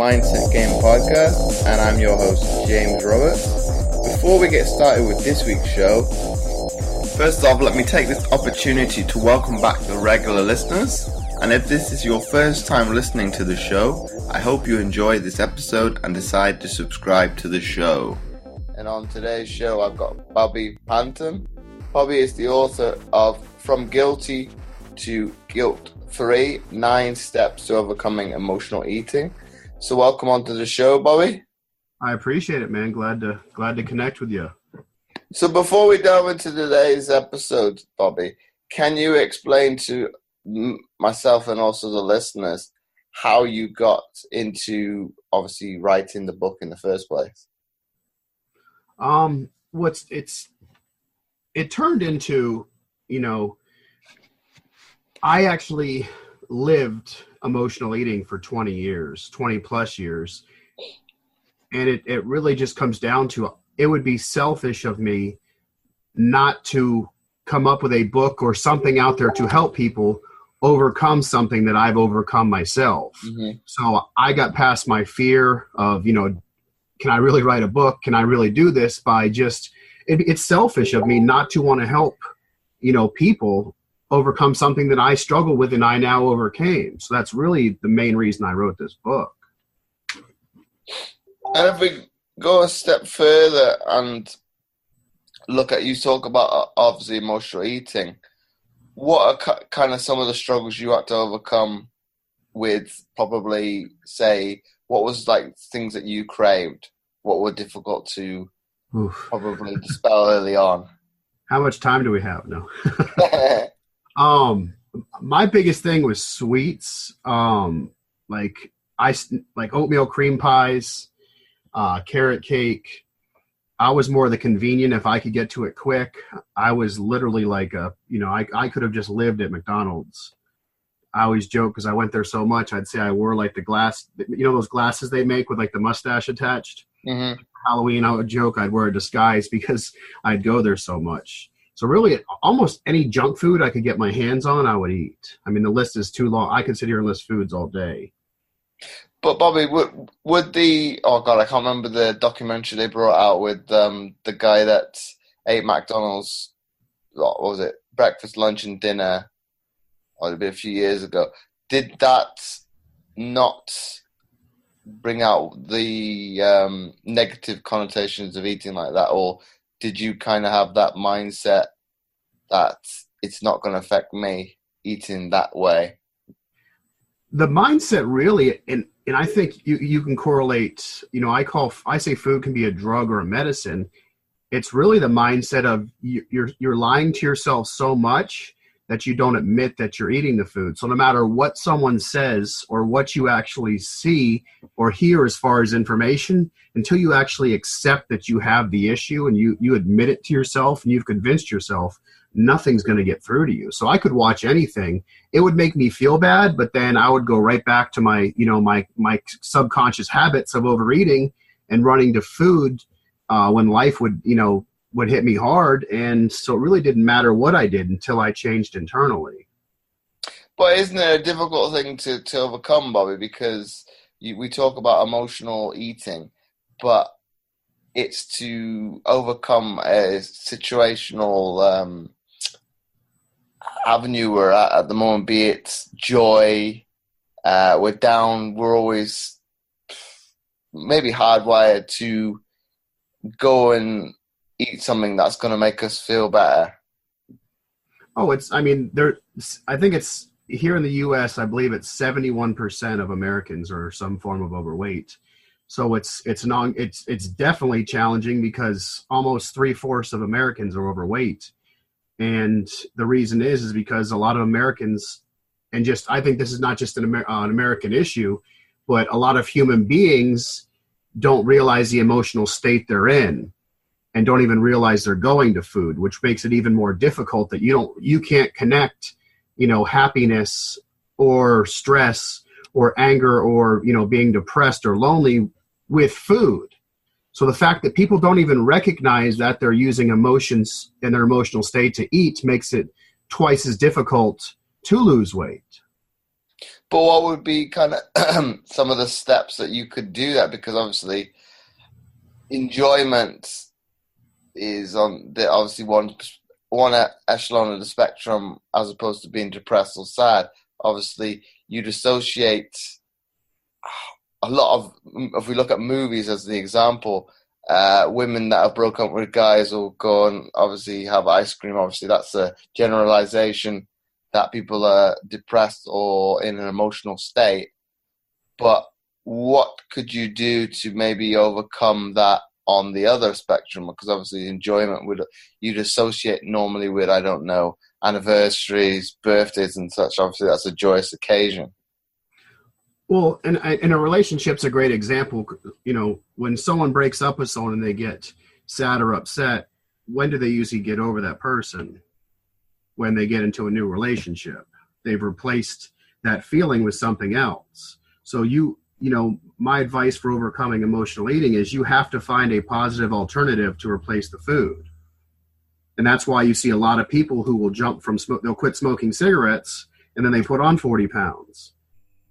Mindset Game podcast, and I'm your host, James Roberts. Before we get started with this week's show, first off, let me take this opportunity to welcome back the regular listeners. And if this is your first time listening to the show, I hope you enjoy this episode and decide to subscribe to the show. And on today's show, I've got Bobby Panton. Bobby is the author of From Guilty to Guilt-Free, 9 Steps to Overcoming Emotional Eating. So welcome onto the show, Bobby. I appreciate it, man. Glad to connect with you. So before we delve into today's episode, Bobby, can you explain to myself and also the listeners how you got into obviously writing the book in the first place? It turned into, I actually lived emotional eating for 20 plus years. And it really just comes down to, it would be selfish of me not to come up with a book or something out there to help people overcome something that I've overcome myself. Mm-hmm. So I got past my fear of, can I really write a book? Can I really do this? By just, it's selfish of me not to want to help, people overcome something that I struggled with and I now overcame. So that's really the main reason I wrote this book. And if we go a step further and look at, you talk about obviously emotional eating, what are kind of some of the struggles you had to overcome with probably, say, what was like things that you craved? What were difficult to probably dispel early on? How much time do we have? No. My biggest thing was sweets. Like oatmeal cream pies, carrot cake. I was more the convenient. If I could get to it quick, I was literally like I could have just lived at McDonald's. I always joke because I went there so much. I'd say I wore like the glass, those glasses they make with like the mustache attached. Mm-hmm. Halloween, I would joke I'd wear a disguise because I'd go there so much. So really, almost any junk food I could get my hands on, I would eat. I mean, the list is too long. I could sit here and list foods all day. But Bobby, would I can't remember the documentary they brought out with the guy that ate McDonald's, what was it, breakfast, lunch, and dinner, it'd be a few years ago. Did that not bring out the negative connotations of eating like that, or did you kind of have that mindset that it's not going to affect me eating that way? The mindset really, and I think you can correlate, I say food can be a drug or a medicine. It's really the mindset of you're lying to yourself so much that you don't admit that you're eating the food. So no matter what someone says or what you actually see or hear as far as information, until you actually accept that you have the issue and you admit it to yourself and you've convinced yourself, nothing's going to get through to you. So I could watch anything. It would make me feel bad, but then I would go right back to my subconscious habits of overeating and running to food when life would hit me hard. And so it really didn't matter what I did until I changed internally. But isn't it a difficult thing to overcome, Bobby? Because we talk about emotional eating, but it's to overcome a situational avenue we're at the moment, be it joy, we're down, we're always maybe hardwired to go and eat something that's going to make us feel better. I think it's here in the U.S., I believe it's 71% of Americans are some form of overweight. So it's definitely challenging because almost 3/4 of Americans are overweight. And the reason is because a lot of Americans, and I think this is not just an American issue, but a lot of human beings don't realize the emotional state they're in and don't even realize they're going to food, which makes it even more difficult that you can't connect, happiness or stress or anger or, being depressed or lonely with food. So the fact that people don't even recognize that they're using emotions in their emotional state to eat makes it twice as difficult to lose weight. But what would be kind of some of the steps that you could do that? Because obviously enjoyment is on the obviously one echelon of the spectrum, as opposed to being depressed or sad. Obviously, you'd associate a lot of, if we look at movies as the example, women that have broken up with guys will go and obviously have ice cream. Obviously, that's a generalization that people are depressed or in an emotional state. But what could you do to maybe overcome that on the other spectrum? Because obviously enjoyment you'd associate normally with, I don't know, anniversaries, birthdays and such. Obviously that's a joyous occasion. Well, and a relationship's a great example. You know, when someone breaks up with someone and they get sad or upset, when do they usually get over that person? When they get into a new relationship. They've replaced that feeling with something else. So you know, my advice for overcoming emotional eating is you have to find a positive alternative to replace the food. And that's why you see a lot of people who will jump from they'll quit smoking cigarettes and then they put on 40 pounds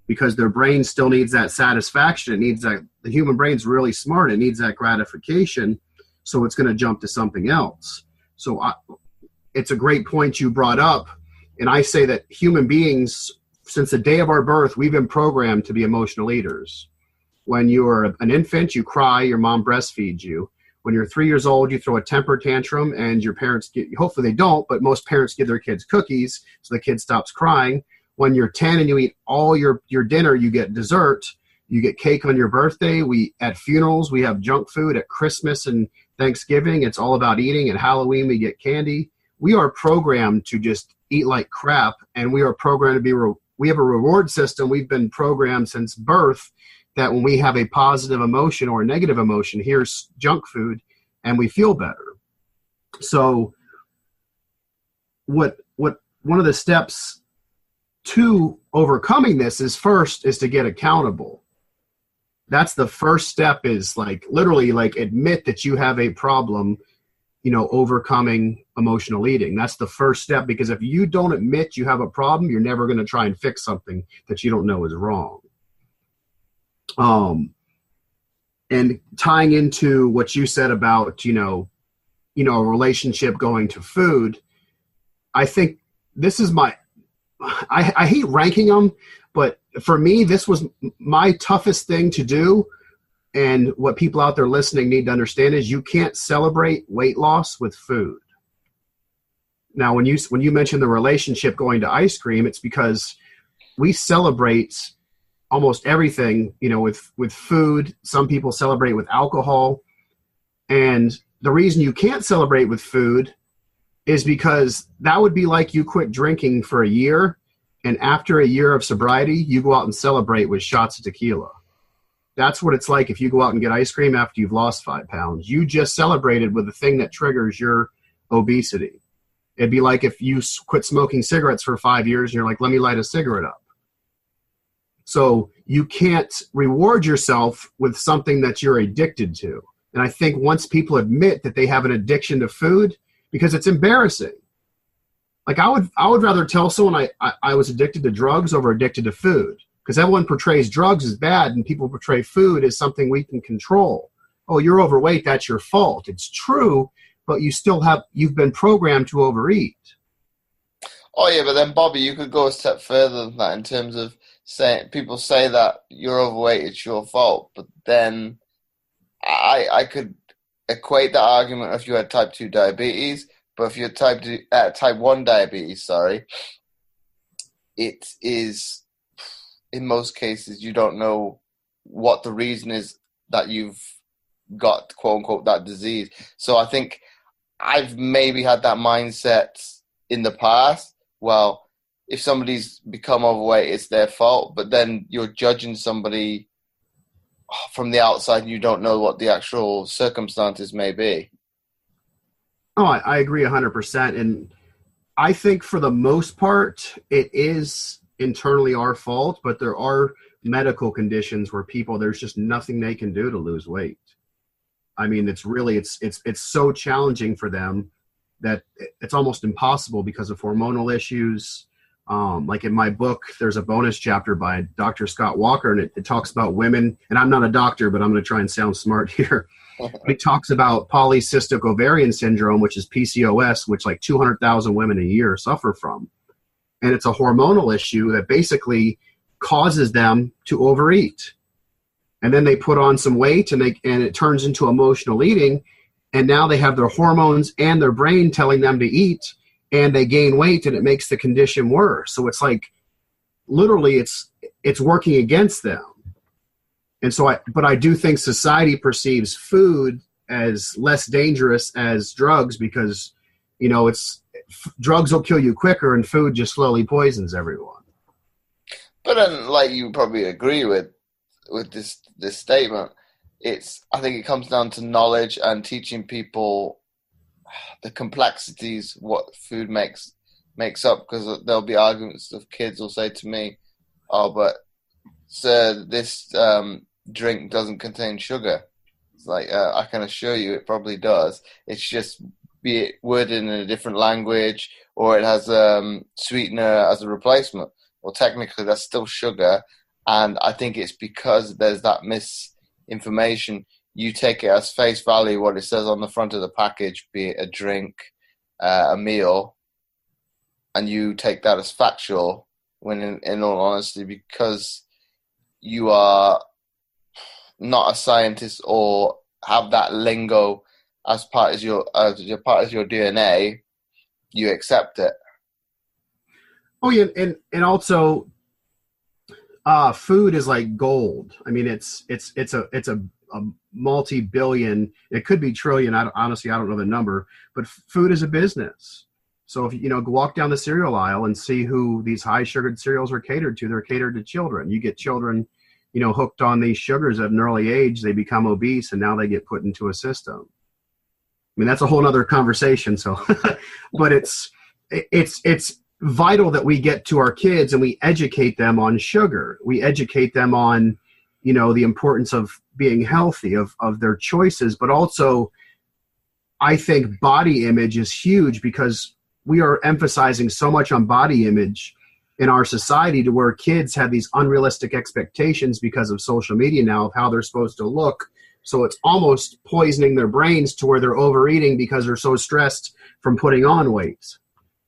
because their brain still needs that satisfaction. It needs that. The human brain's really smart. It needs that gratification. So it's going to jump to something else. So it's a great point you brought up. And I say that human beings, since the day of our birth, we've been programmed to be emotional eaters. When you're an infant, you cry, your mom breastfeeds you. When you're 3 years old, you throw a temper tantrum and your parents hopefully they don't, but most parents give their kids cookies so the kid stops crying. When you're 10 and you eat all your dinner, you get dessert, you get cake on your birthday. At funerals, we have junk food. At Christmas and Thanksgiving, it's all about eating. At Halloween, we get candy. We are programmed to just eat like crap, and we are programmed to we have a reward system. We've been programmed since birth that when we have a positive emotion or a negative emotion, here's junk food, and we feel better. So what one of the steps to overcoming this is to get accountable. That's the first step, is literally admit that you have a problem, overcoming emotional eating. That's the first step, because if you don't admit you have a problem, you're never going to try and fix something that you don't know is wrong. And tying into what you said about, a relationship going to food, I think this is I hate ranking them, but for me, this was my toughest thing to do. And what people out there listening need to understand is you can't celebrate weight loss with food. Now, when you mention the relationship going to ice cream, it's because we celebrate almost everything, with food. Some people celebrate with alcohol. And the reason you can't celebrate with food is because that would be like you quit drinking for a year, and after a year of sobriety, you go out and celebrate with shots of tequila. That's what it's like if you go out and get ice cream after you've lost 5 pounds. You just celebrated with the thing that triggers your obesity. It'd be like if you quit smoking cigarettes for 5 years and you're like, let me light a cigarette up. So you can't reward yourself with something that you're addicted to. And I think once people admit that they have an addiction to food, because it's embarrassing. Like I would rather tell someone I was addicted to drugs over addicted to food, because everyone portrays drugs as bad and people portray food as something we can control. Oh, you're overweight, that's your fault. It's true, but you've been programmed to overeat. Oh yeah, but then Bobby, you could go a step further than that in terms of saying, people say that you're overweight, it's your fault, but then I could equate that argument if you had type 2 diabetes, but if you're type 1 diabetes, it is, in most cases, you don't know what the reason is that you've got, quote unquote, that disease. So I think I've maybe had that mindset in the past. Well, if somebody's become overweight, it's their fault, but then you're judging somebody from the outside and you don't know what the actual circumstances may be. Oh, I agree 100%. And I think for the most part, it is internally our fault, but there are medical conditions where there's just nothing they can do to lose weight. I mean, it's so challenging for them that it's almost impossible because of hormonal issues. Like in my book, there's a bonus chapter by Dr. Scott Walker, and it talks about women. And I'm not a doctor, but I'm going to try and sound smart here. He talks about polycystic ovarian syndrome, which is PCOS, which like 200,000 women a year suffer from. And it's a hormonal issue that basically causes them to overeat. And then they put on some weight, and it turns into emotional eating. And now they have their hormones and their brain telling them to eat, and they gain weight, and it makes the condition worse. So it's like literally it's working against them. And so I do think society perceives food as less dangerous as drugs because, drugs will kill you quicker and food just slowly poisons everyone. But then, like you probably agree with this statement, I think it comes down to knowledge and teaching people the complexities what food makes up, because there'll be arguments of kids will say to me, "Oh, but sir, this drink doesn't contain sugar." It's like, I can assure you it probably does. It's just be it worded in a different language, or it has sweetener as a replacement. Well, technically that's still sugar, and I think it's because there's that misinformation. You take it as face value what it says on the front of the package, be it a drink, a meal, and you take that as factual when in all honesty, because you are not a scientist or have that lingo as part of your DNA, you accept it. Oh yeah, and also food is like gold. I mean, it's a multi-billion, it could be trillion. Honestly, I don't know the number, but food is a business. So if you walk down the cereal aisle and see who these high sugared cereals are catered to, they're catered to children. You get children, hooked on these sugars at an early age, they become obese, and now they get put into a system. I mean, that's a whole other conversation. So, but it's vital that we get to our kids and we educate them on sugar. We educate them on, the importance of being healthy, of their choices. But also, I think body image is huge because we are emphasizing so much on body image in our society to where kids have these unrealistic expectations because of social media now of how they're supposed to look. So it's almost poisoning their brains to where they're overeating because they're so stressed from putting on weight,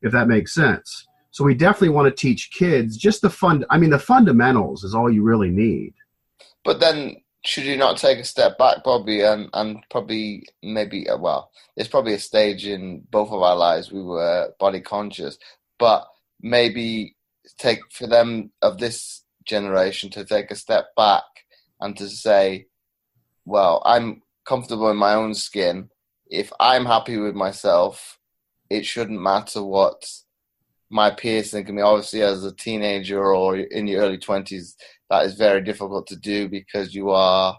if that makes sense. So we definitely want to teach kids just the fundamentals is all you really need. But then should you not take a step back, Bobby, and probably maybe, there's probably a stage in both of our lives we were body conscious, but maybe take for them of this generation to take a step back and to say, well, I'm comfortable in my own skin. If I'm happy with myself, it shouldn't matter what my peers think of me. Obviously, as a teenager or in your early 20s, that is very difficult to do because you are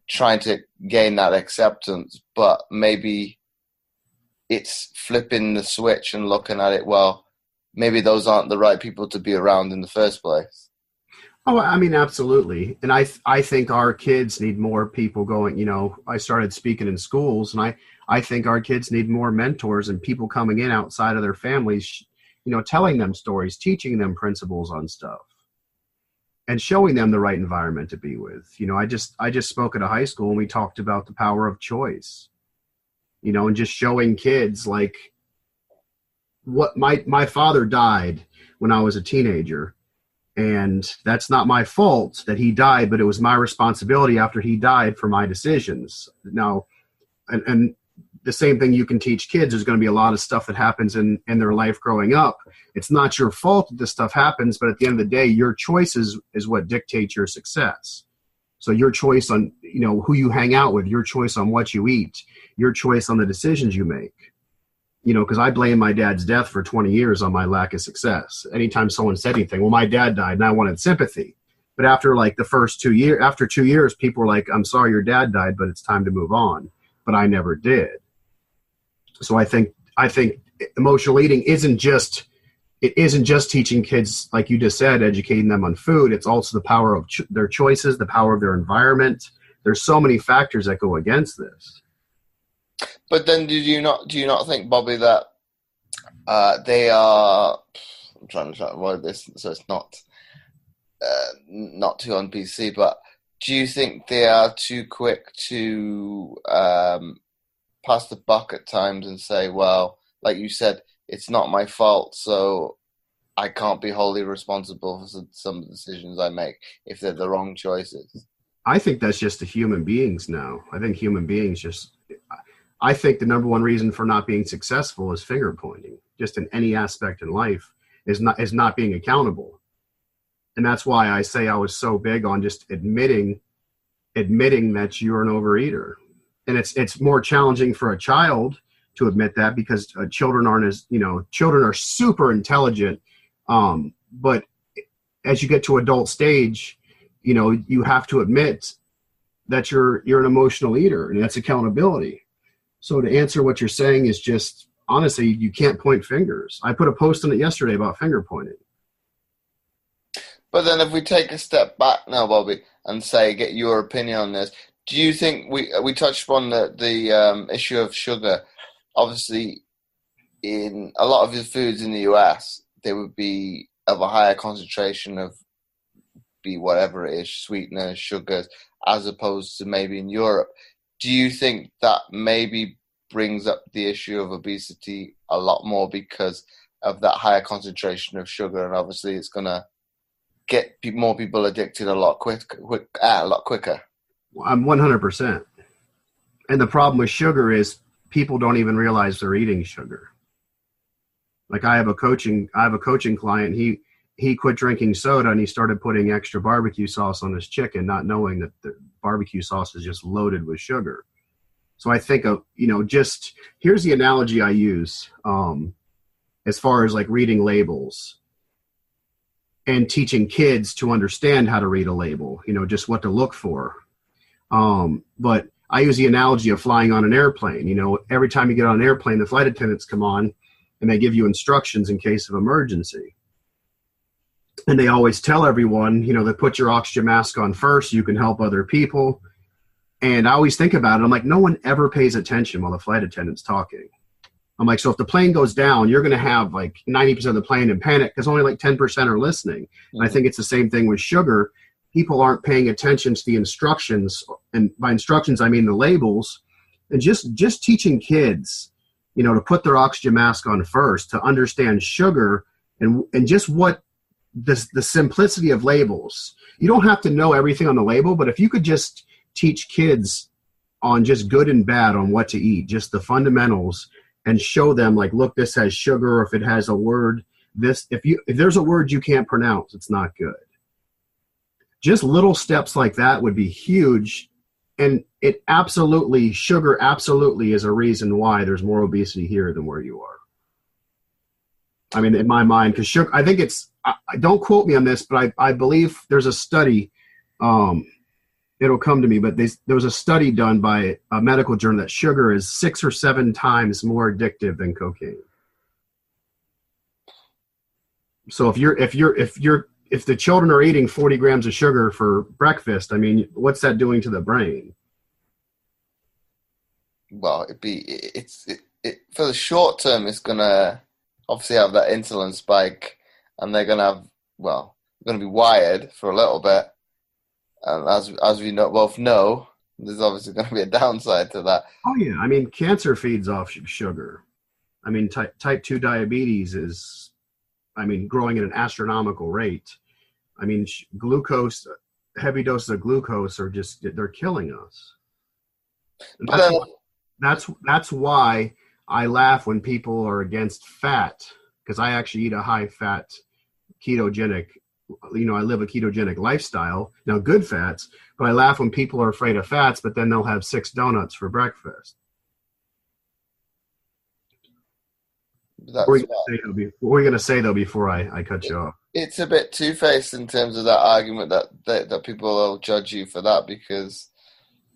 trying to gain that acceptance. But maybe it's flipping the switch and looking at it, well, maybe those aren't the right people to be around in the first place. Oh, I mean, absolutely. And I think our kids need more people going, I started speaking in schools, and I think our kids need more mentors and people coming in outside of their families, telling them stories, teaching them principles on stuff, and showing them the right environment to be with. I just spoke at a high school and we talked about the power of choice, and just showing kids like what my father died when I was a teenager. And that's not my fault that he died, but it was my responsibility after he died for my decisions. Now, and the same thing you can teach kids. There's going to be a lot of stuff that happens in their life growing up. It's not your fault that this stuff happens, but at the end of the day, your choices is what dictates your success. So your choice on, who you hang out with, your choice on what you eat, your choice on the decisions you make. Because I blame my dad's death for 20 years on my lack of success. Anytime someone said anything, well, my dad died and I wanted sympathy. But after like the first 2 years, after 2 years, people were like, I'm sorry your dad died, but it's time to move on. But I never did. So I think emotional eating isn't just teaching kids, like you just said, educating them on food. It's also the power of their choices, the power of their environment. There's so many factors that go against this. But then do you not think, Bobby, that they are trying to avoid this, so it's not too on PC. But do you think they are too quick to pass the buck at times and say, well, like you said, it's not my fault, so I can't be wholly responsible for some of the decisions I make if they're the wrong choices? I think that's just the human beings now. I think human beings I think the number one reason for not being successful is finger pointing, just in any aspect in life, is not being accountable. And that's why I say I was so big on just admitting that you're an overeater. And it's more challenging for a child to admit that, because children are super intelligent. But as you get to adult stage, you have to admit that you're an emotional eater, and that's accountability. So to answer what you're saying is just, honestly, you can't point fingers. I put a post on it yesterday about finger pointing. But then if we take a step back now, Bobby, and say, get your opinion on this, do you think we touched upon the issue of sugar? Obviously, in a lot of the foods in the US, they would be of a higher concentration of whatever it is, sweeteners, sugars, as opposed to maybe in Europe. Do you think that maybe brings up the issue of obesity a lot more because of that higher concentration of sugar? And obviously it's going to get more people addicted a lot quicker. I'm 100%. And the problem with sugar is people don't even realize they're eating sugar. Like I have a coaching client. He quit drinking soda and he started putting extra barbecue sauce on his chicken, not knowing that the barbecue sauce is just loaded with sugar. So I think just here's the analogy I use as far as like reading labels and teaching kids to understand how to read a label, just what to look for. But I use the analogy of flying on an airplane. Every time you get on an airplane, the flight attendants come on and they give you instructions in case of emergency. And they always tell everyone, they put your oxygen mask on first, you can help other people. And I always think about it. I'm like, no one ever pays attention while the flight attendant's talking. I'm like, so if the plane goes down, you're going to have like 90% of the plane in panic because only like 10% are listening. Mm-hmm. And I think it's the same thing with sugar. People aren't paying attention to the instructions. And by instructions, I mean the labels. And just teaching kids, to put their oxygen mask on first, to understand sugar and just what the simplicity of labels. You don't have to know everything on the label, but if you could just teach kids on just good and bad on what to eat, just the fundamentals, and show them like, look, this has sugar, or if it has a word, if there's a word you can't pronounce, it's not good. Just little steps like that would be huge. And sugar absolutely is a reason why there's more obesity here than where you are. I mean, in my mind, because sugar, I think don't quote me on this, but I believe there's a study, it'll come to me, but there was a study done by a medical journal that sugar is 6 or 7 times more addictive than cocaine. So if the children are eating 40 grams of sugar for breakfast, I mean, what's that doing to the brain? Well, for the short term, it's gonna obviously have that insulin spike, and they're gonna be wired for a little bit. And as we both know, there's obviously going to be a downside to that. Oh yeah, I mean, cancer feeds off sugar. I mean, type 2 diabetes is, growing at an astronomical rate. I mean, glucose, heavy doses of glucose they're killing us. That's why I laugh when people are against fat, because I actually eat a high fat ketogenic. I live a ketogenic lifestyle. Now, good fats, but I laugh when people are afraid of fats, but then they'll have 6 donuts for breakfast. What were you going to say, though, before I cut you off? It's a bit two-faced in terms of that argument that people will judge you for that, because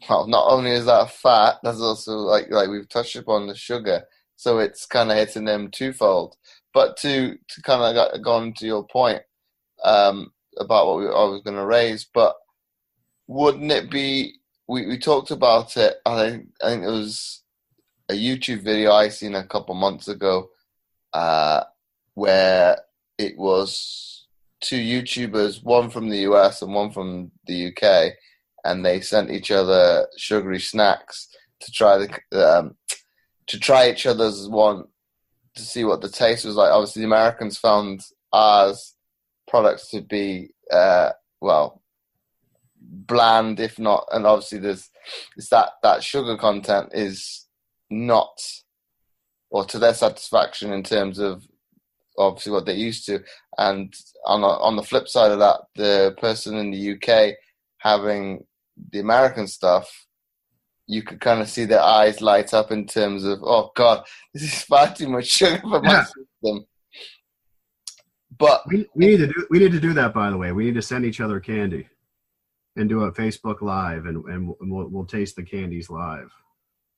not only is that fat, there's also, like we've touched upon, the sugar. So it's kind of hitting them twofold. But to kind of go on to your point, about what I was going to raise, but wouldn't it be? We talked about it. I think it was a YouTube video I seen a couple months ago, where it was two YouTubers, one from the US and one from the UK, and they sent each other sugary snacks to try to try each other's one to see what the taste was like. Obviously, the Americans found ours products to be bland, if not, and obviously there's that sugar content is not, or to their satisfaction in terms of obviously what they're used to. And on the flip side of that, the person in the UK having the American stuff, you could kind of see their eyes light up in terms of, oh God, this is far too much sugar for my system. But we need to do that, by the way. We need to send each other candy and do a Facebook Live, and we'll taste the candies live.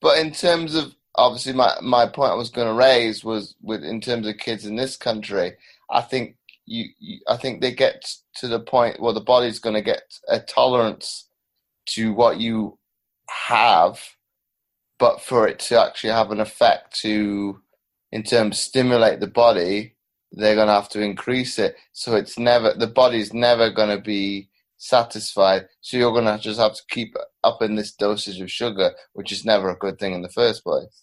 But in terms of, obviously, my point I was going to raise was in terms of kids in this country, I think I think they get to the point where the body's going to get a tolerance to what you have, but for it to actually have an effect in terms of stimulate the body, they're going to have to increase it. So the body's never going to be satisfied. So you're going to just have to keep up in this dosage of sugar, which is never a good thing in the first place.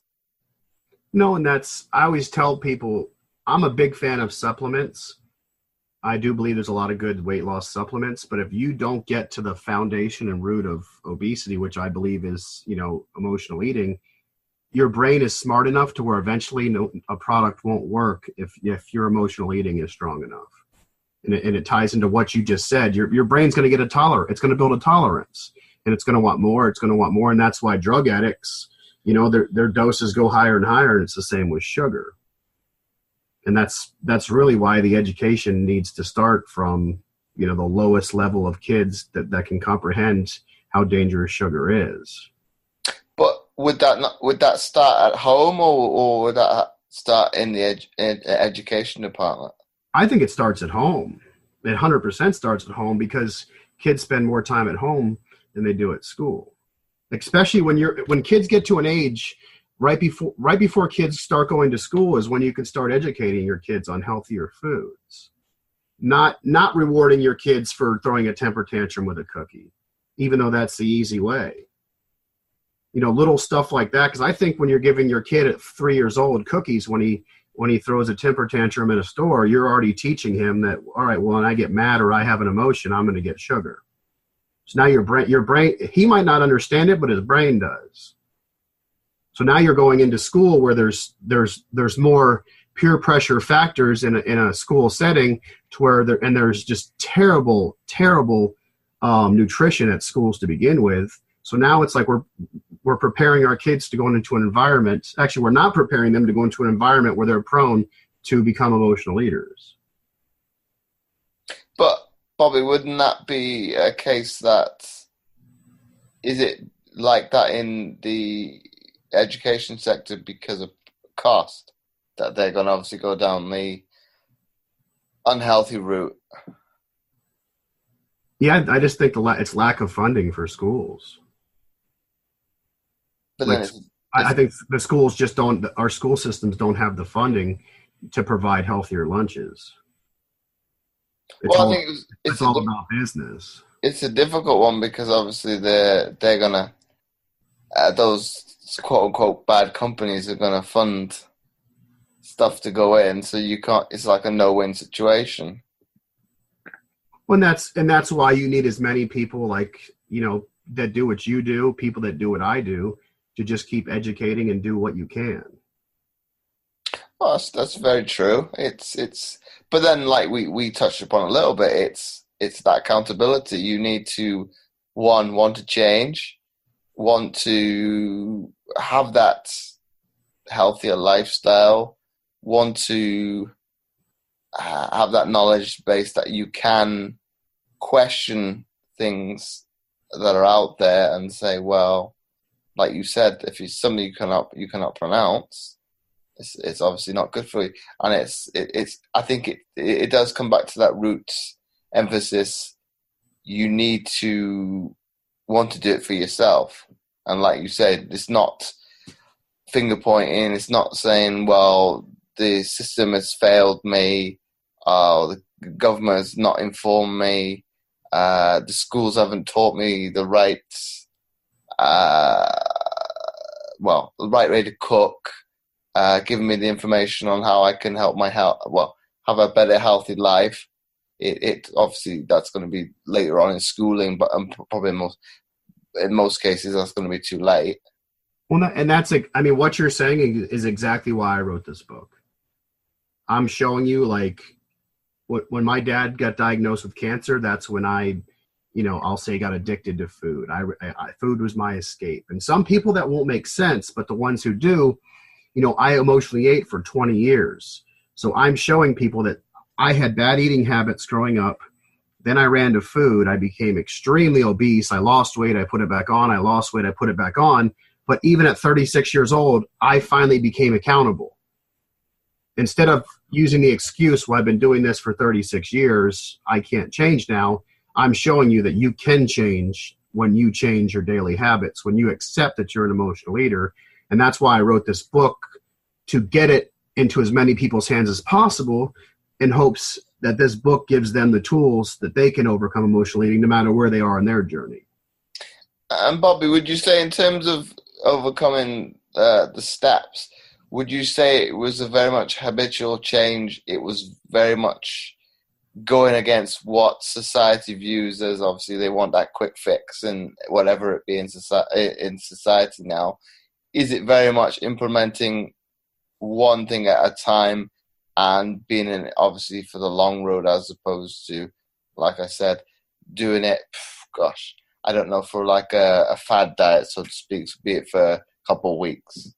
No, and I always tell people, I'm a big fan of supplements. I do believe there's a lot of good weight loss supplements, but if you don't get to the foundation and root of obesity, which I believe is, emotional eating, your brain is smart enough to where eventually a product won't work if your emotional eating is strong enough. And it ties into what you just said. Your brain's going to get it's going to build a tolerance, and it's going to want more. It's going to want more. And that's why drug addicts, their doses go higher and higher. And it's the same with sugar. And that's really why the education needs to start from, the lowest level of kids that can comprehend how dangerous sugar is. But would that start at home, or would that start in the education department? I think it starts at home. It 100% starts at home, because kids spend more time at home than they do at school. Especially when kids get to an age right before kids start going to school is when you can start educating your kids on healthier foods. Not rewarding your kids for throwing a temper tantrum with a cookie, even though that's the easy way. Little stuff like that, because I think when you're giving your kid at 3 years old cookies when he throws a temper tantrum in a store, you're already teaching him that, all right, well, when I get mad or I have an emotion, I'm going to get sugar. So now your brain, he might not understand it, but his brain does. So now you're going into school where there's more peer pressure factors in a school setting, to where there's just terrible nutrition at schools to begin with. So now it's like we're preparing our kids to go into an environment. Actually, we're not preparing them to go into an environment where they're prone to become emotional eaters. But Bobby, wouldn't that be a case is it like that in the education sector because of cost, that they're going to obviously go down the unhealthy route? Yeah, I just think it's lack of funding for schools. But then I think the schools our school systems don't have the funding to provide healthier lunches. It's all about business. It's a difficult one, because obviously they're gonna those quote unquote bad companies are gonna fund stuff to go in, so you can't. It's like a no-win situation. Well, and that's why you need as many people that do what you do, people that do what I do, to just keep educating and do what you can. Well, that's very true. But then, like we touched upon a little bit, it's that accountability. You need to want to change, want to have that healthier lifestyle, want to have that knowledge base that you can question things that are out there and say, well, like you said, if it's something you cannot pronounce, it's obviously not good for you. And I think it does come back to that roots emphasis. You need to want to do it for yourself. And like you said, it's not finger pointing. It's not saying, well, the system has failed me. oh, the government has not informed me, the schools haven't taught me the right, the right way to cook, giving me the information on how I can help my health, have a better healthy life. It obviously that's going to be later on in schooling, but probably in most cases that's going to be too late. Well, and that's I mean, what you're saying is exactly why I wrote this book. I'm showing you, like, when my dad got diagnosed with cancer, that's when I'll say got addicted to food. Food was my escape. And some people that won't make sense, but the ones who do, I emotionally ate for 20 years. So I'm showing people that I had bad eating habits growing up. Then I ran to food. I became extremely obese. I lost weight. I put it back on. I lost weight. I put it back on. But even at 36 years old, I finally became accountable. Instead of using the excuse, well, I've been doing this for 36 years, I can't change now, I'm showing you that you can change when you change your daily habits, when you accept that you're an emotional eater. And that's why I wrote this book, to get it into as many people's hands as possible, in hopes that this book gives them the tools that they can overcome emotional eating no matter where they are in their journey. And Bobby, would you say, in terms of overcoming the steps, would you say it was a very much habitual change? It was very much going against what society views as, obviously they want that quick fix and whatever it be in society now. Is it very much implementing one thing at a time and being in, obviously, for the long road, as opposed to, like I said, doing it, I don't know, for like a fad diet, so to speak, be it for a couple of weeks?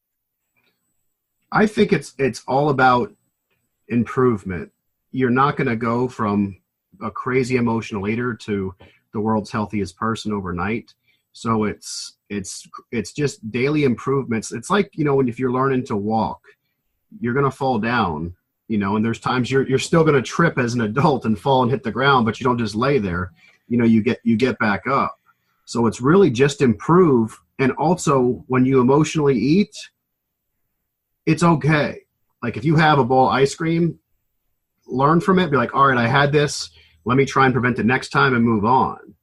I think it's all about improvement. You're not going to go from a crazy emotional eater to the world's healthiest person overnight. So it's just daily improvements. It's like, if you're learning to walk, you're going to fall down, and there's times you're still going to trip as an adult and fall and hit the ground, but you don't just lay there. You get back up. So it's really just improve. And also, when you emotionally eat, it's okay. Like, if you have a bowl of ice cream, learn from it. Be like, all right, I had this. Let me try and prevent it next time and move on.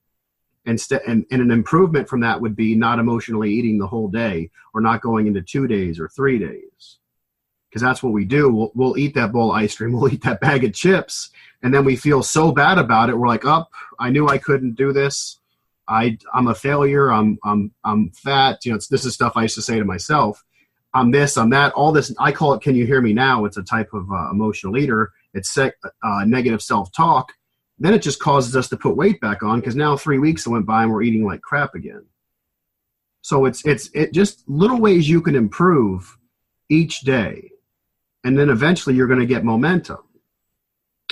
And an improvement from that would be not emotionally eating the whole day, or not going into 2 days or 3 days. Because that's what we do. We'll eat that bowl of ice cream. We'll eat that bag of chips. And then we feel so bad about it. We're like, I knew I couldn't do this. I'm a failure. I'm fat. This is stuff I used to say to myself. I'm this, I'm that, all this. I call it, can you hear me now? It's a type of emotional eater. It's negative self-talk. Then it just causes us to put weight back on, because now 3 weeks went by and we're eating like crap again. So it's just little ways you can improve each day. And then eventually you're going to get momentum.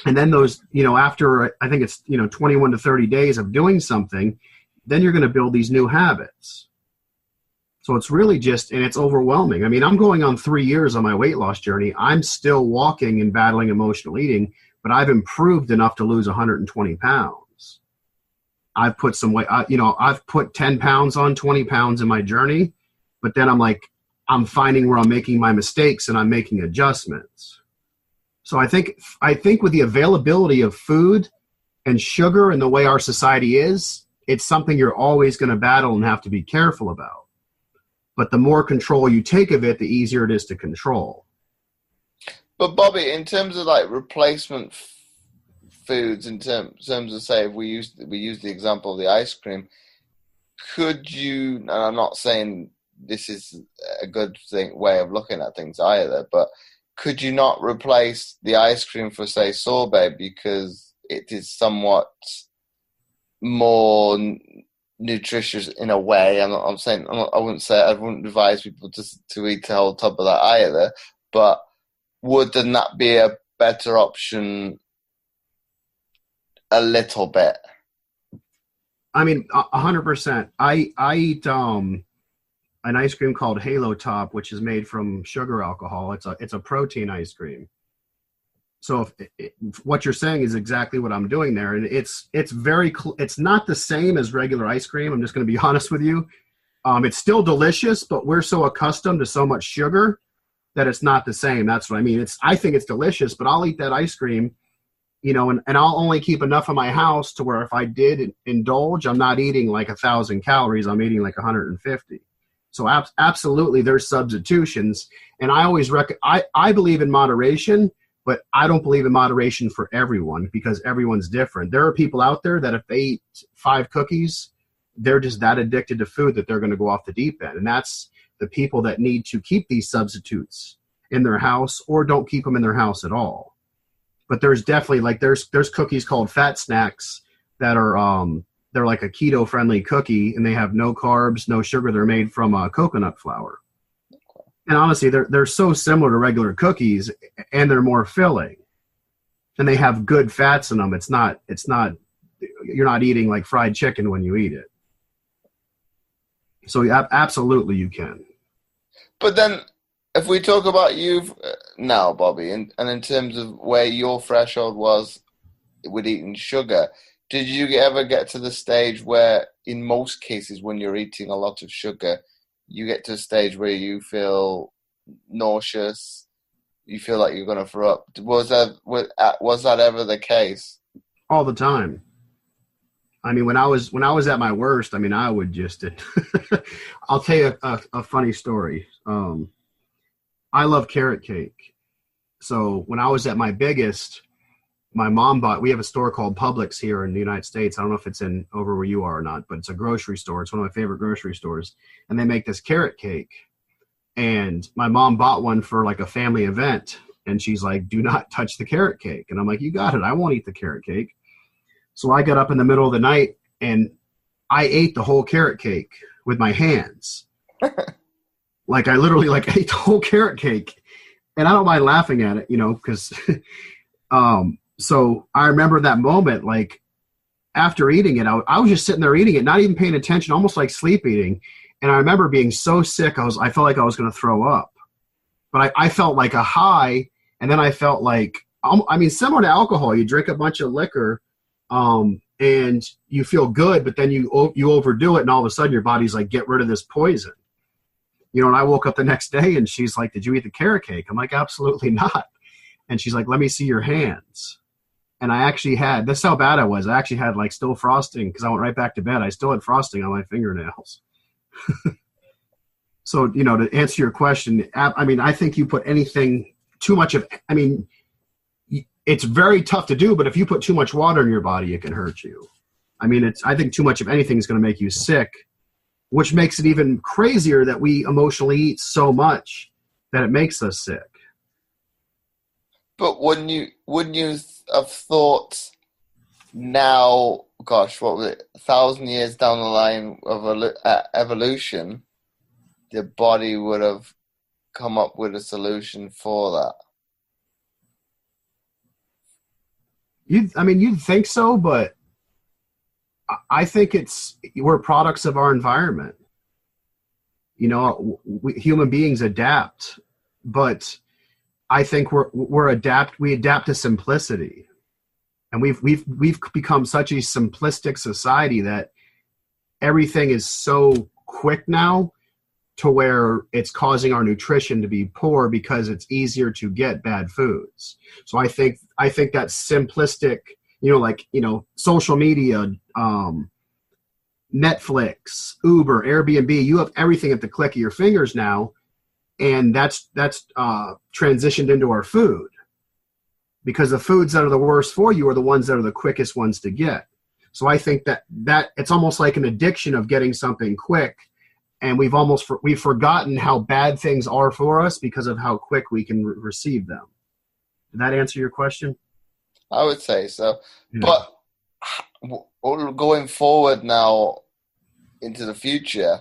And then those, after, I think it's, 21 to 30 days of doing something, then you're going to build these new habits. So it's really and it's overwhelming. I mean, I'm going on 3 years on my weight loss journey. I'm still walking and battling emotional eating, but I've improved enough to lose 120 pounds. I've put some weight, I've put 10 pounds on, 20 pounds in my journey, but then I'm finding where I'm making my mistakes and I'm making adjustments. So I think with the availability of food and sugar and the way our society is, it's something you're always going to battle and have to be careful about. But the more control you take of it, the easier it is to control. But Bobby, in terms of like replacement foods, in terms of, say, if we use the example of the ice cream, could you? And I'm not saying this is a good way of looking at things either, but could you not replace the ice cream for, say, sorbet, because it is somewhat more nutritious in a way? I wouldn't advise people to eat the whole tub of that either, but wouldn't that be a better option a little bit? I mean, 100%. I eat an ice cream called Halo Top, which is made from sugar alcohol. It's a protein ice cream. So what you're saying is exactly what I'm doing there, and it's not the same as regular ice cream. I'm just going to be honest with you. It's still delicious, but we're so accustomed to so much sugar that it's not the same. That's what I mean. I think it's delicious, but I'll eat that ice cream and I'll only keep enough in my house to where if I did indulge, I'm not eating like 1,000 calories. I'm eating like 150. So absolutely, there's substitutions. And I always I believe in moderation, but I don't believe in moderation for everyone because everyone's different. There are people out there that if they eat 5 cookies, they're just that addicted to food that they're going to go off the deep end. And that's the people that need to keep these substitutes in their house or don't keep them in their house at all. But there's definitely like there's cookies called fat snacks that are they're like a keto friendly cookie and they have no carbs, no sugar. They're made from coconut flour. And honestly, they're so similar to regular cookies and they're more filling. And they have good fats in them. It's not you're not eating like fried chicken when you eat it. So absolutely you can. But then if we talk about you now, Bobby, and in terms of where your threshold was with eating sugar, did you ever get to the stage where, in most cases, when you're eating a lot of sugar, you get to a stage where you feel nauseous, you feel like you're going to throw up? Was that ever the case? All the time. I mean, when I was at my worst, I mean, I would just. I'll tell you a funny story. I love carrot cake. So when I was at my biggest, my mom we have a store called Publix here in the United States. I don't know if it's in over where you are or not, but it's a grocery store. It's one of my favorite grocery stores. And they make this carrot cake. And my mom bought one for like a family event. And she's like, do not touch the carrot cake. And I'm like, you got it. I won't eat the carrot cake. So I got up in the middle of the night and I ate the whole carrot cake with my hands. Like I literally ate the whole carrot cake, and I don't mind laughing at it, because, so I remember that moment, like after eating it, I was just sitting there eating it, not even paying attention, almost like sleep eating. And I remember being so sick. I felt like I was going to throw up, but I felt like a high. And then I felt like, similar to alcohol, you drink a bunch of liquor, and you feel good, but then you overdo it. And all of a sudden your body's like, get rid of this poison. And I woke up the next day and she's like, did you eat the carrot cake? I'm like, absolutely not. And she's like, let me see your hands. And I actually had, that's how bad I was. I actually had like still frosting because I went right back to bed. I still had frosting on my fingernails. So, to answer your question, I think you put anything too much of, it's very tough to do, but if you put too much water in your body, it can hurt you. I think too much of anything is going to make you sick, which makes it even crazier that we emotionally eat so much that it makes us sick. But wouldn't you have thought now, gosh, what was it, 1,000 years down the line of evolution, the body would have come up with a solution for that? You'd think so, but I think we're products of our environment. Human beings adapt, but I think we adapt to simplicity, and we've become such a simplistic society that everything is so quick now to where it's causing our nutrition to be poor because it's easier to get bad foods. So I think that simplistic, social media, Netflix, Uber, Airbnb, you have everything at the click of your fingers now. And that's transitioned into our food, because the foods that are the worst for you are the ones that are the quickest ones to get. So I think that it's almost like an addiction of getting something quick. And we've forgotten how bad things are for us because of how quick we can receive them. Did that answer your question? I would say so. Yeah. But going forward now into the future,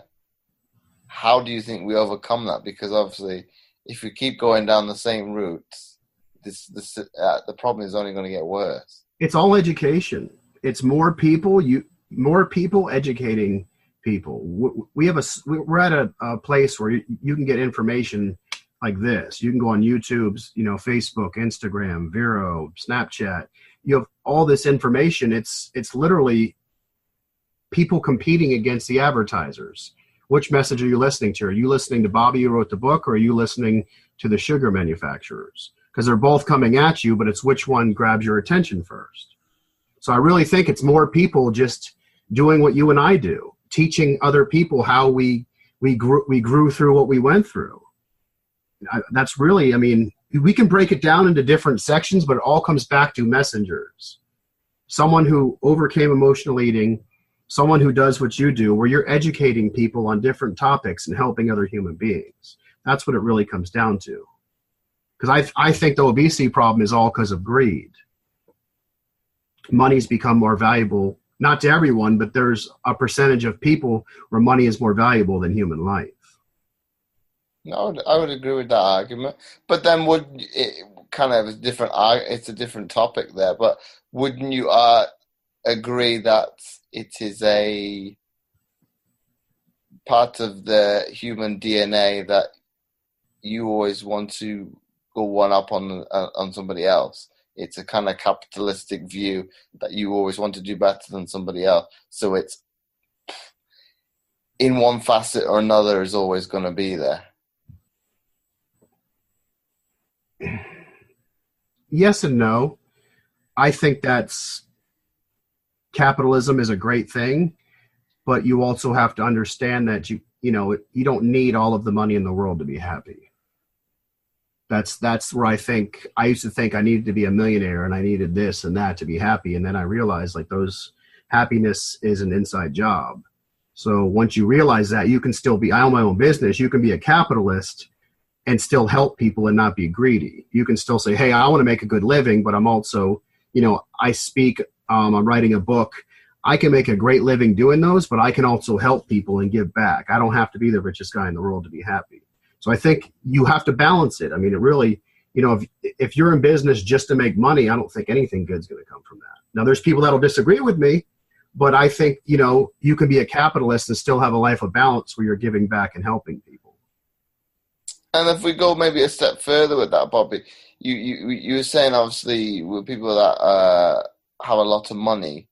how do you think we overcome that? Because obviously, if we keep going down the same routes, the problem is only going to get worse. It's all education. It's more people educating people. We're at a place where you can get information like this. You can go on YouTube's, Facebook, Instagram, Vero, Snapchat. You have all this information. It's literally people competing against the advertisers. Which message are you listening to? Are you listening to Bobby who wrote the book, or are you listening to the sugar manufacturers? because they're both coming at you, but it's which one grabs your attention first. So I really think it's more people just doing what you and I do, teaching other people how we grew through what we went through. That's really, I mean, we can break it down into different sections, but it all comes back to messengers. Someone who overcame emotional eating, someone who does what you do, where you're educating people on different topics and helping other human beings. That's what it really comes down to. Because I think the obesity problem is all because of greed. Money's become more valuable, not to everyone, but there's a percentage of people where money is more valuable than human life. No, I would agree with that argument. But then would it kind of a different, it's a different topic there, but wouldn't you agree that it is a part of the human DNA that you always want to go one up on somebody else? It's a kind of capitalistic view that you always want to do better than somebody else. So it's in one facet or another is always going to be there. Yes and no. I think capitalism is a great thing, but you also have to understand that you don't need all of the money in the world to be happy. That's where I used to think I needed to be a millionaire and I needed this and that to be happy. And then I realized happiness is an inside job. So once you realize that, you can still I own my own business. You can be a capitalist and still help people and not be greedy. You can still say, hey, I want to make a good living, but I'm also, I speak, I'm writing a book. I can make a great living doing those, but I can also help people and give back. I don't have to be the richest guy in the world to be happy. So I think you have to balance it. I mean, it really, if you're in business just to make money, I don't think anything good's going to come from that. Now, there's people that'll disagree with me, but I think, you can be a capitalist and still have a life of balance where you're giving back and helping people. And if we go maybe a step further with that, Bobby, you were saying obviously with people that have a lot of money,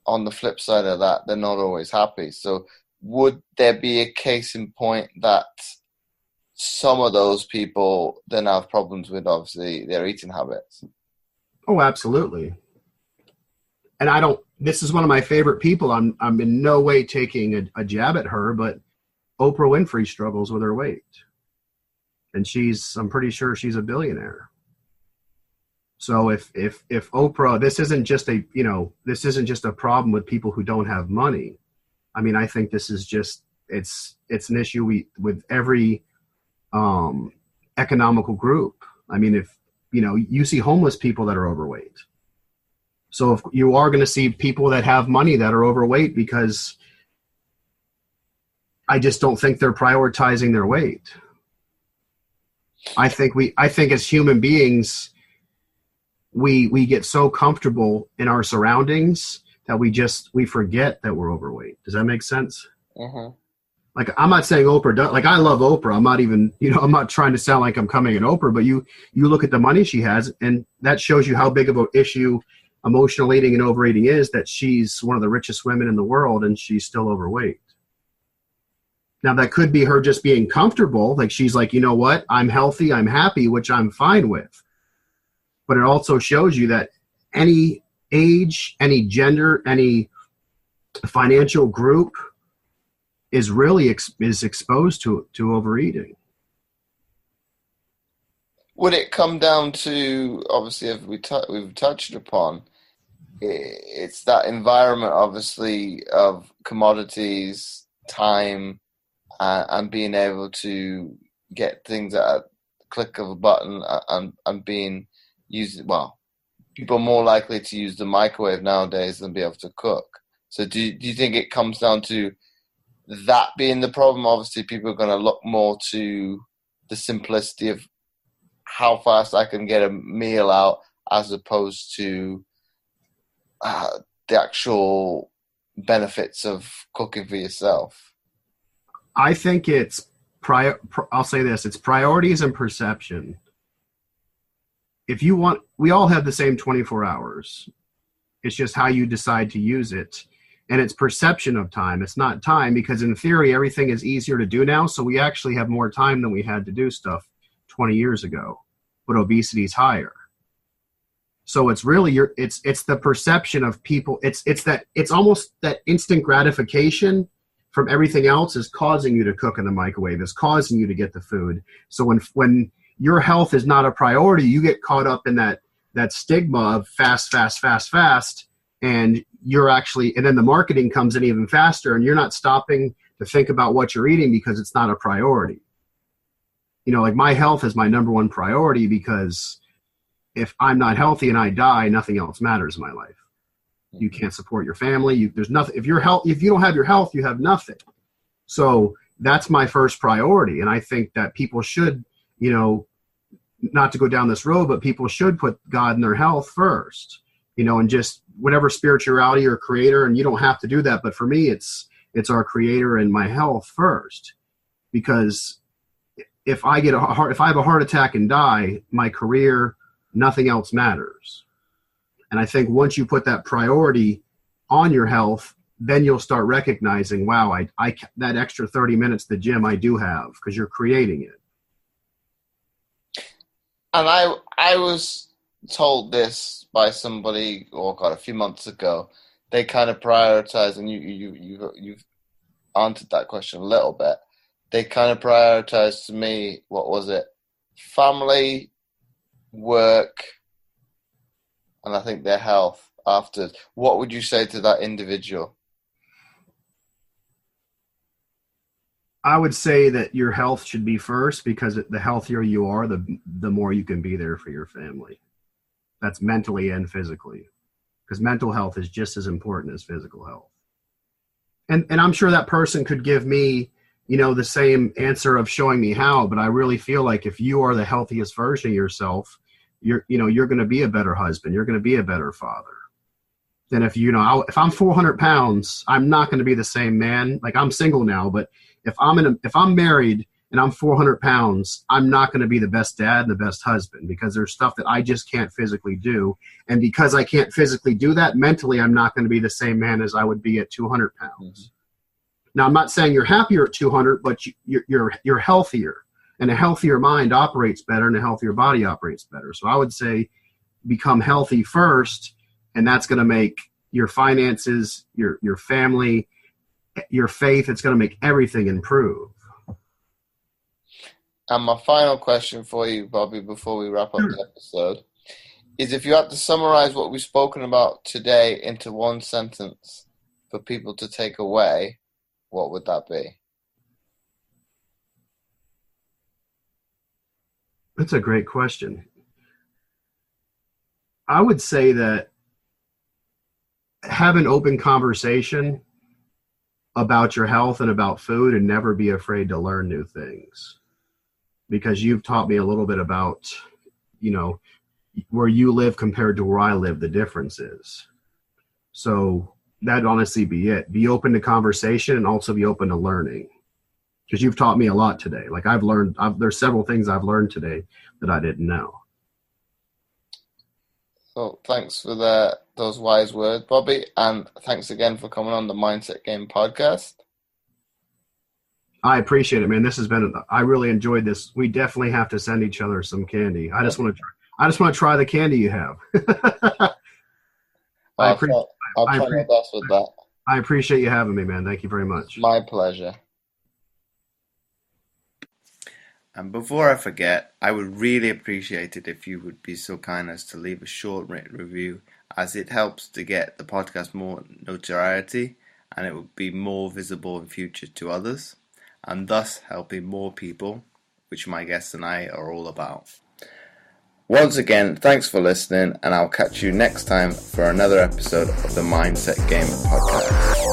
on the flip side of that, they're not always happy. So would there be a case in point that some of those people then have problems with obviously their eating habits? Oh, absolutely. And this is one of my favorite people. I'm in no way taking a jab at her, but Oprah Winfrey struggles with her weight. And I'm pretty sure she's a billionaire. So if Oprah, this isn't just a problem with people who don't have money. I mean, I think this is just, it's an issue with every economical group. I mean, if, you see homeless people that are overweight. So if you are going to see people that have money that are overweight, because I just don't think they're prioritizing their weight. I think as human beings, we get so comfortable in our surroundings that we forget that we're overweight. Does that make sense? Mm-hmm. Like, I'm not saying Oprah does, like, I love Oprah. I'm not even, I'm not trying to sound like I'm coming at Oprah, but you look at the money she has, and that shows you how big of an issue emotional eating and overeating is, that she's one of the richest women in the world and she's still overweight. Now, that could be her just being comfortable. Like, she's like, you know what? I'm healthy. I'm happy, which I'm fine with. But it also shows you that any age, any gender, any financial group is really is exposed to overeating. Would it come down to, obviously, if we've touched upon, it's that environment, obviously, of commodities, time, and being able to get things at a click of a button and being used, well, people are more likely to use the microwave nowadays than be able to cook. So do you think it comes down to that being the problem? Obviously, people are going to look more to the simplicity of how fast I can get a meal out as opposed to the actual benefits of cooking for yourself. I think it's I'll say this, it's priorities and perception. If you want, we all have the same 24 hours. It's just how you decide to use it. And it's perception of time. It's not time, because in theory, everything is easier to do now. So we actually have more time than we had to do stuff 20 years ago. but obesity is higher. So it's really it's the perception of people. It's almost that instant gratification from everything else is causing you to cook in the microwave, is causing you to get the food. So when your health is not a priority, you get caught up in that stigma of fast, and and then the marketing comes in even faster, and you're not stopping to think about what you're eating because it's not a priority. Like my health is my number one priority, because if I'm not healthy and I die, nothing else matters in my life. You can't support your family. There's nothing. If you don't have your health, you have nothing. So that's my first priority. And I think that people should, not to go down this road, but people should put God and their health first, and just whatever spirituality or creator. And you don't have to do that. But for me, it's our creator and my health first, because if I have a heart attack and die, my career, nothing else matters. And I think once you put that priority on your health, then you'll start recognizing, wow, I that extra 30 minutes at the gym I do have, because you're creating it. And I was told this by somebody, a few months ago. They kind of prioritize, and you've answered that question a little bit. They kind of prioritize to me, what was it? Family, work, and I think their health after. What would you say to that individual? I would say that your health should be first, because the healthier you are, the more you can be there for your family. That's mentally and physically, because mental health is just as important as physical health. And I'm sure that person could give me, the same answer of showing me how, but I really feel like if you are the healthiest version of yourself, you're going to be a better husband. You're going to be a better father. Then if I'm 400 pounds, I'm not going to be the same man. Like, I'm single now, but if I'm married and I'm 400 pounds, I'm not going to be the best dad and the best husband, because there's stuff that I just can't physically do. And because I can't physically do that, mentally, I'm not going to be the same man as I would be at 200 pounds. Mm-hmm. Now, I'm not saying you're happier at 200, but you're healthier, and a healthier mind operates better, and a healthier body operates better. So I would say become healthy first, and that's going to make your finances, your family, your faith, it's going to make everything improve. And my final question for you, Bobby, before we wrap up the episode, is if you had to summarize what we've spoken about today into one sentence for people to take away, what would that be? That's a great question. I would say that have an open conversation about your health and about food, and never be afraid to learn new things. Because you've taught me a little bit about, where you live compared to where I live, the differences. So that'd honestly be it. Be open to conversation, and also be open to learning. Because you've taught me a lot today. Like, there's several things I've learned today that I didn't know. So thanks for those wise words, Bobby. And thanks again for coming on the Mindset Game podcast. I appreciate it, man. I really enjoyed this. We definitely have to send each other some candy. I just want to try the candy you have. I'll try my best with that. I appreciate you having me, man. Thank you very much. My pleasure. And before I forget, I would really appreciate it if you would be so kind as to leave a short written review, as it helps to get the podcast more notoriety, and it would be more visible in future to others, and thus helping more people, which my guests and I are all about. Once again, thanks for listening, and I'll catch you next time for another episode of the Mindset Game podcast.